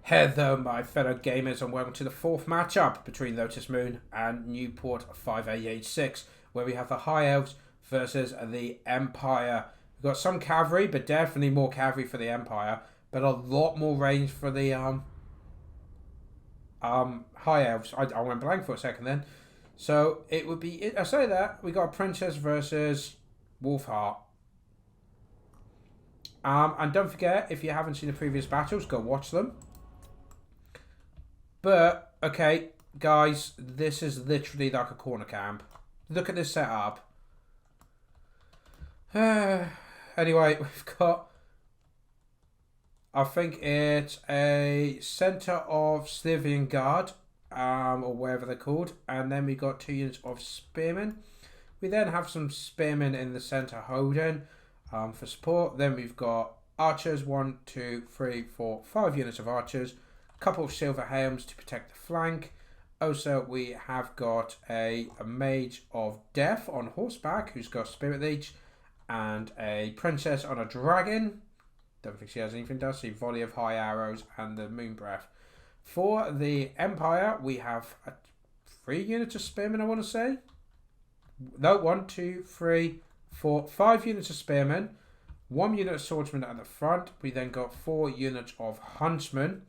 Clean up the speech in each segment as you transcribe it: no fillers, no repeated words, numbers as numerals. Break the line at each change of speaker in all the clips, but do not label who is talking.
Hello, my fellow gamers, and welcome to the fourth matchup between Lotus Moon and Newport5886, where we have the High Elves versus the Empire. We've got some cavalry, but definitely more cavalry for the Empire, but a lot more range for the High Elves. I went blank for a second then. So it would be, I say that, we got Princess versus Wolfheart. And don't forget, if you haven't seen the previous battles, go watch them. But, okay, guys, this is literally like a corner camp. Look at this setup. Anyway, we've got, I think it's a centre of Slivian Guard, or whatever they're called. And then we got 2 units of Spearmen. We then have some Spearmen in the centre holding for support. Then we've got Archers, 1, 2, 3, 4, 5 units of Archers. Couple of silver helms to protect the flank. Also, we have got a mage of death on horseback who's got spirit leech, and a princess on a dragon. Don't think she has anything, does she? Volley of high arrows and the moon breath. For the Empire, we have 3 units of spearmen, I want to say. No, 1, 2, 3, 4, 5 units of spearmen. 1 unit of swordsmen at the front. We then got 4 units of huntsmen.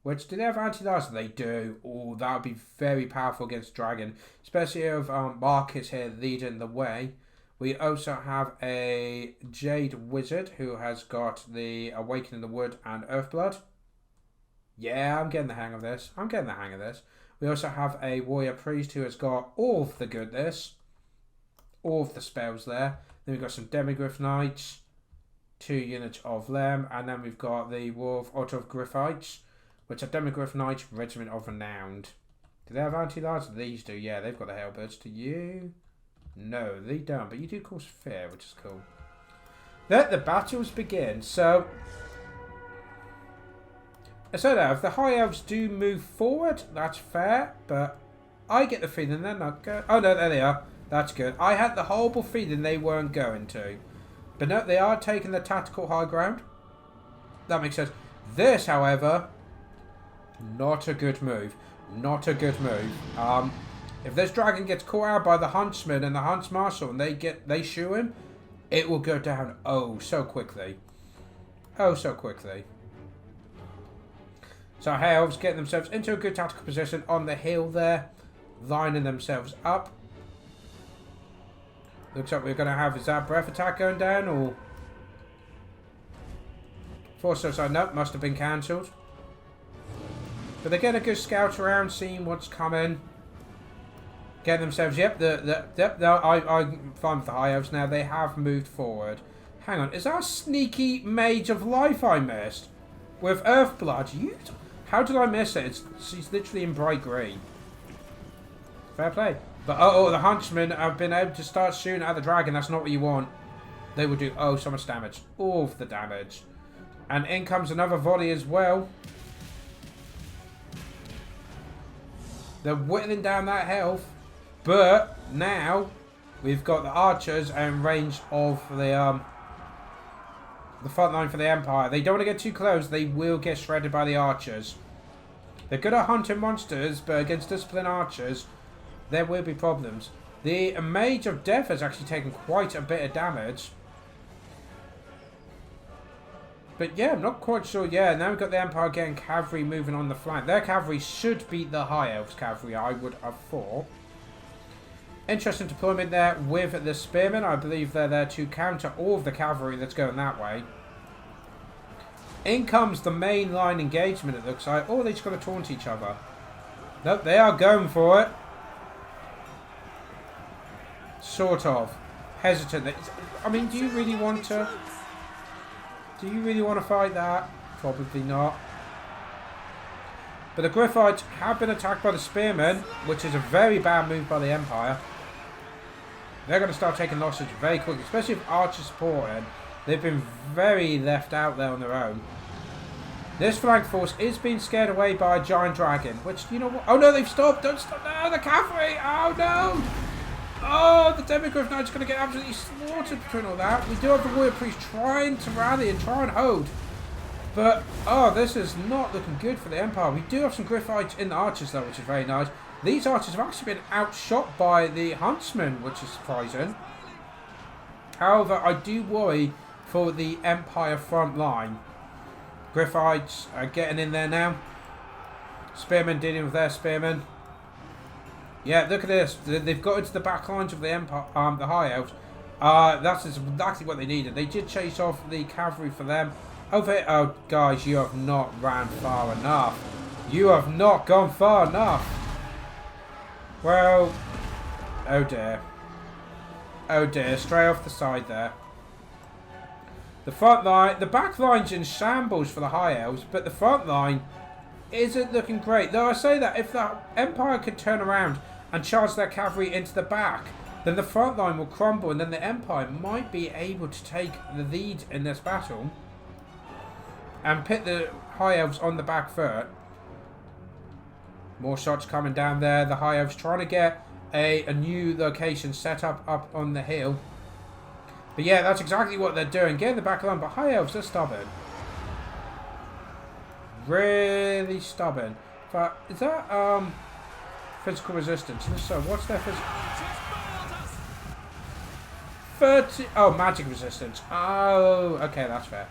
Which, do they have anti-laser? They do. Oh, that would be very powerful against Dragon. Especially if Marcus here leading the way. We also have a Jade Wizard who has got the Awakening the Wood and Earthblood. Yeah, I'm getting the hang of this. We also have a Warrior Priest who has got all of the goodness. All of the spells there. Then we've got some Demigryph Knights. 2 units of them. And then we've got the Wolf Auto of Griffites, which are Demigryph Knights, Regiment of Renowned. Do they have anti-large? These do, yeah, they've got the Hellbirds. Do you? No, they don't, but you do cause fear, which is cool. Let the battles begin. So now, if the High Elves do move forward, that's fair, but I get the feeling they're not going. Oh no, there they are. That's good. I had the horrible feeling they weren't going to. But no, they are taking the tactical high ground. That makes sense. This, however, not a good move. Not a good move. If this dragon gets caught out by the huntsman and the hunts marshal and they shoot him, it will go down oh so quickly. Oh so quickly. So High Elves getting themselves into a good tactical position on the hill there, lining themselves up. Looks like we're going to have, is that breath attack going down or? Force suicide, nope, must have been cancelled. But they're getting a good scout around, seeing what's coming. Getting themselves, yep, no, I'm fine with the High Elves now. They have moved forward. Hang on, is that a sneaky Mage of Life I missed? With Earthblood? How did I miss it? She's literally in bright green. Fair play. But, oh, the Huntsmen have been able to start shooting at the dragon. That's not what you want. They will do, oh, so much damage. All of the damage. And in comes another volley as well. They're whittling down that health. But now we've got the archers and range of the front line for the Empire. They don't want to get too close. They will get shredded by the archers. They're good at hunting monsters, but against disciplined archers, there will be problems. The Mage of Death has actually taken quite a bit of damage. But yeah, I'm not quite sure. Yeah, now we've got the Empire getting cavalry moving on the flank. Their cavalry should beat the High Elves cavalry, I would have thought. Interesting deployment there with the Spearmen. I believe they're there to counter all of the cavalry that's going that way. In comes the main line engagement, it looks like. Oh, they just got to taunt each other. Nope, they are going for it. Sort of. Hesitant. I mean, do you really want to... Do you really want to fight that? Probably not. But the Griffites have been attacked by the Spearmen, which is a very bad move by the Empire. They're going to start taking losses very quickly, especially if Archers support it. They've been very left out there on their own. This flank force is being scared away by a giant dragon, which, you know what? Oh no, they've stopped! Don't stop! No, the cavalry! Oh no! Oh, the Demigryph Knight's going to get absolutely slaughtered between all that. We do have the Warrior Priest trying to rally and try and hold. But, oh, this is not looking good for the Empire. We do have some Griffites in the archers, though, which is very nice. These archers have actually been outshot by the Huntsmen, which is surprising. However, I do worry for the Empire front line. Griffites are getting in there now. Spearmen dealing with their spearmen. Yeah, look at this. They've got into the back lines of the Empire, the High Elves. That's exactly what they needed. They did chase off the cavalry for them. Over here. Oh, guys, you have not ran far enough. You have not gone far enough. Well, oh dear. Oh dear, straight off the side there. The front line, the back line's in shambles for the High Elves, but the front line isn't looking great. Though I say that, if the Empire could turn around and charge their cavalry into the back, then the front line will crumble, and then the Empire might be able to take the lead in this battle and put the High Elves on the back foot. More shots coming down there. The High Elves trying to get a new location set up on the hill. But yeah, that's exactly what they're doing. Getting the back line, but High Elves are stubborn. Really stubborn. But is that physical resistance? And so what's their physical? 30. Oh, magic resistance. Oh, okay, that's fair.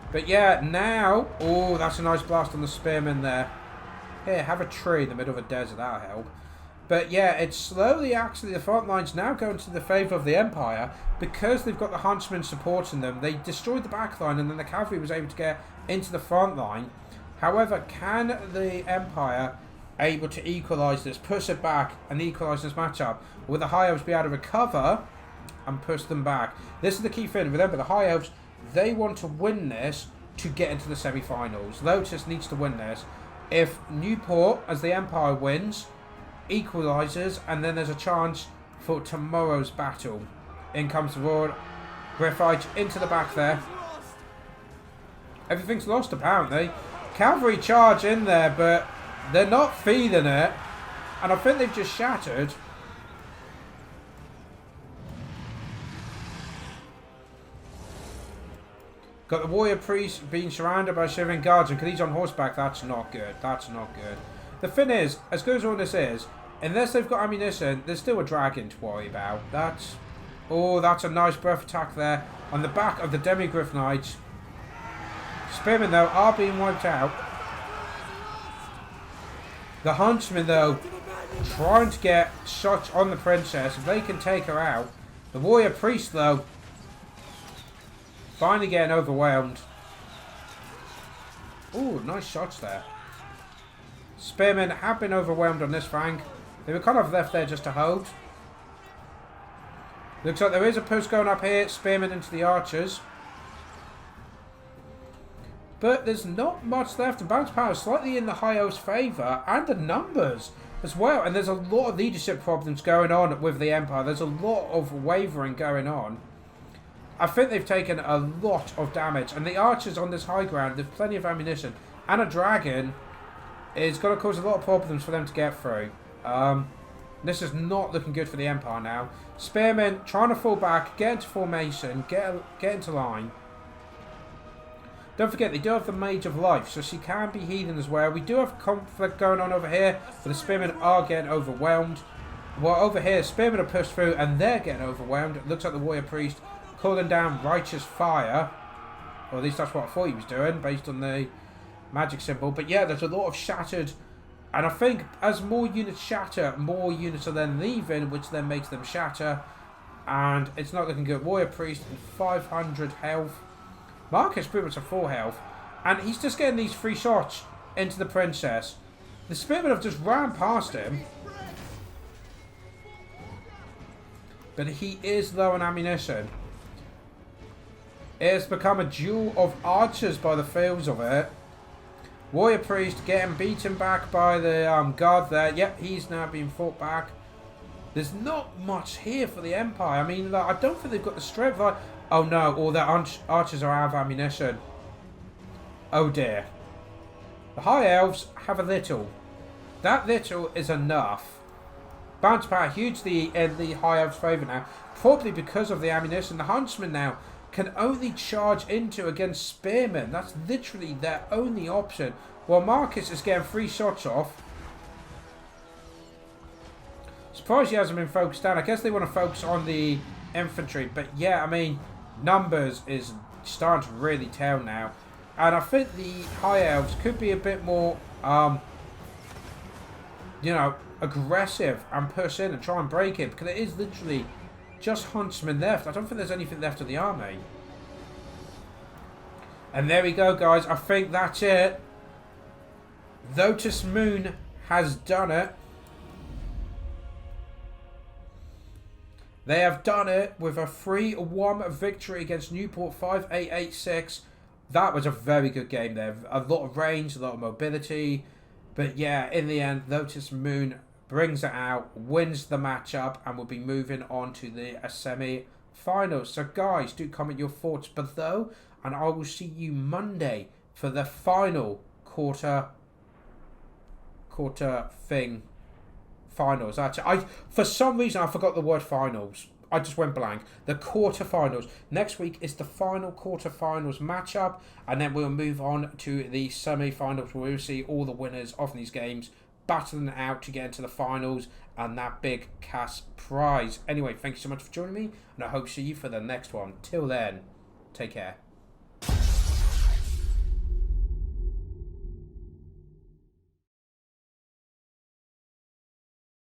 But yeah, now, oh, that's a nice blast on the spearmen there. Here, have a tree in the middle of a desert, that'll help. But yeah, it's slowly actually, the front line's now going to the favour of the Empire because they've got the Huntsmen supporting them. They destroyed the back line and then the cavalry was able to get into the front line. However, can the Empire able to equalise this, push it back and equalise this matchup? Will the High Elves be able to recover and push them back? This is the key thing. Remember, the High Elves, they want to win this to get into the semi-finals. Lotus needs to win this. If Newport, as the Empire wins, equalises, and then there's a chance for tomorrow's battle. In comes the Royal Griffite into the back there. Everything's lost apparently. Cavalry charge in there, but they're not feeling it. And I think they've just shattered. Got the warrior priest being surrounded by shivering guards, and because he's on horseback, that's not good. That's not good. The thing is, as good as all this is, unless they've got ammunition, there's still a dragon to worry about. That's... Oh, that's a nice breath attack there on the back of the Demigriff Knights. Spearmen, though, are being wiped out. The Huntsmen, though, trying to get shots on the princess. If they can take her out. The warrior priest, though, finally getting overwhelmed. Ooh, nice shots there. Spearmen have been overwhelmed on this flank. They were kind of left there just to hold. Looks like there is a push going up here. Spearmen into the archers. But there's not much left. The bounce power is slightly in the High Elves' favour. And the numbers as well. And there's a lot of leadership problems going on with the Empire. There's a lot of wavering going on. I think they've taken a lot of damage. And the archers on this high ground, there's plenty of ammunition. And a dragon is going to cause a lot of problems for them to get through. This is not looking good for the Empire now. Spearmen trying to fall back, get into formation, get into line. Don't forget, they do have the Mage of Life, so she can be healing as well. We do have conflict going on over here, but the Spearmen are getting overwhelmed. Well, over here, Spearmen are pushed through, and they're getting overwhelmed. It looks like the Warrior Priest calling down Righteous Fire. Or at least that's what I thought he was doing, based on the magic symbol. But yeah, there's a lot of shattered. And I think as more units shatter, more units are then leaving, which then makes them shatter. And it's not looking good. Warrior Priest, 500 health. Marcus pretty much at 4 health. And he's just getting these 3 shots into the princess. The Spearmen have just ran past him. But he is low on ammunition. It has become a duel of archers by the feels of it. Warrior Priest getting beaten back by the guard there. Yep, he's now being fought back. There's not much here for the Empire. I mean, like, I don't think they've got the strength. Like, oh no, all their archers are out of ammunition. Oh dear. The High Elves have a little. That little is enough. Bounce power hugely in the High Elves' favour now. Probably because of the ammunition. The Huntsmen now can only charge into against spearmen. That's literally their only option. Well, Marcus is getting 3 shots off. Surprised he hasn't been focused down. I guess they want to focus on the infantry. But yeah, I mean, numbers is starting to really tell now. And I think the High Elves could be a bit more, you know, aggressive and push in and try and break it. Because it is literally just huntsmen left. I don't think there's anything left of the army. And there we go, guys. I think that's it. Lotus Moon has done it. They have done it with a 3-1 victory against Newport5886. That was a very good game there. A lot of range, a lot of mobility. But yeah, in the end, Lotus Moon brings it out, wins the matchup, and will be moving on to the semi-finals. So guys, do comment your thoughts below, and I will see you Monday for the final quarter thing. Finals. Actually, for some reason I forgot the word finals. I just went blank. The quarterfinals. Next week is the final quarterfinals matchup, and then we'll move on to the semi-finals where we'll see all the winners of these games battling it out to get into the finals and that big cash prize. Anyway, thank you so much for joining me, and I hope to see you for the next one. Till then, take care.